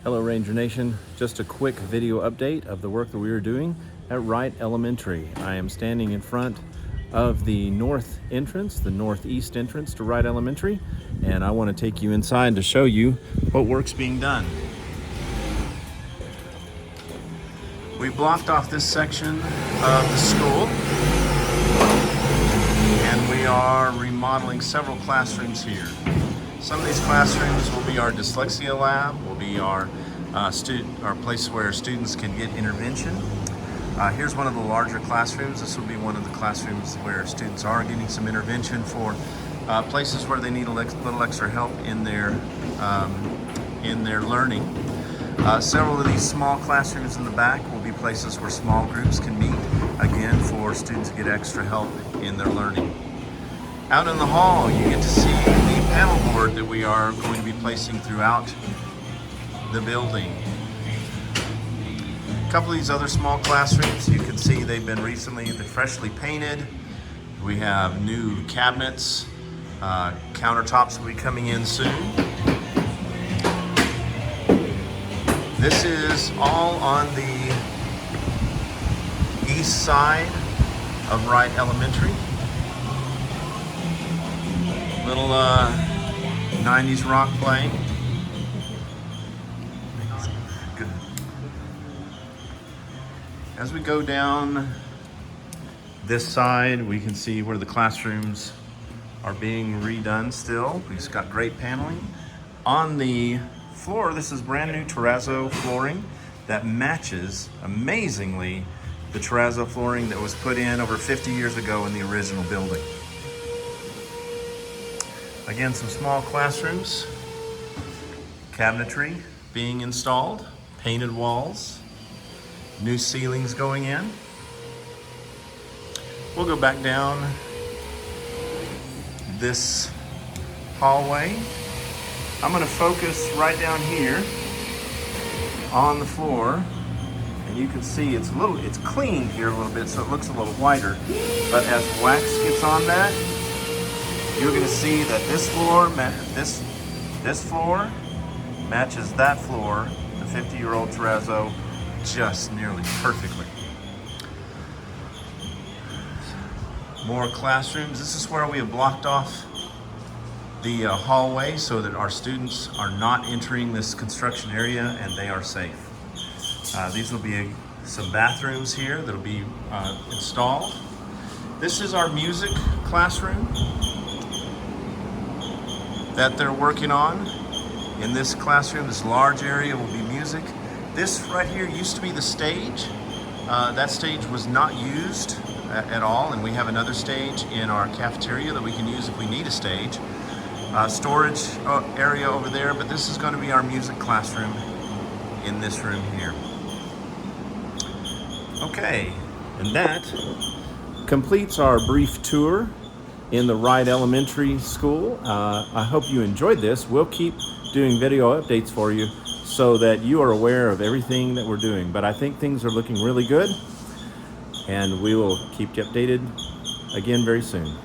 Hello Ranger Nation, just a quick video update of the work that we are doing at Wright Elementary. I am standing in front of the north entrance, the northeast entrance to Wright Elementary, and I want to take you inside to show you what work's being done. We blocked off this section of the school and we are remodeling several classrooms here. Some of these classrooms will be our dyslexia lab, will be our place where students can get intervention. Here's one of the larger classrooms. This will be one of the classrooms where students are getting some intervention for places where they need a little extra help in their learning. Several of these small classrooms in the back will be places where small groups can meet, again, for students to get extra help in their learning. Out in the hall, you get to see the panel board that we are going to be placing throughout the building. A couple of these other small classrooms, you can see they've been freshly painted. We have new cabinets, countertops will be coming in soon. This is all on the east side of Wright Elementary. Little 90s rock playing. Good. As we go down this side, we can see where the classrooms are being redone still. We've got great paneling. On the floor, this is brand new terrazzo flooring that matches amazingly the terrazzo flooring that was put in over 50 years ago in the original building. Again, some small classrooms, cabinetry being installed, painted walls, new ceilings going in. We'll go back down this hallway. I'm going to focus right down here on the floor, and you can see it's cleaned here a little bit, so it looks a little whiter. But as wax gets on that, you're going to see that this floor matches that floor, the 50-year-old terrazzo, just nearly perfectly. More classrooms. This is where we have blocked off the hallway so that our students are not entering this construction area and they are safe. These will be some bathrooms here that will be installed. This is our music classroom that they're working on. In this classroom, this large area will be music. This right here used to be the stage. That stage was not used at all, and we have another stage in our cafeteria that we can use if we need a stage. Storage area over there, but this is going to be our music classroom in this room here. Okay, and that completes our brief tour in the Wright Elementary School. I hope you enjoyed this. We'll keep doing video updates for you so that you are aware of everything that we're doing. But I think things are looking really good, and we will keep you updated again very soon.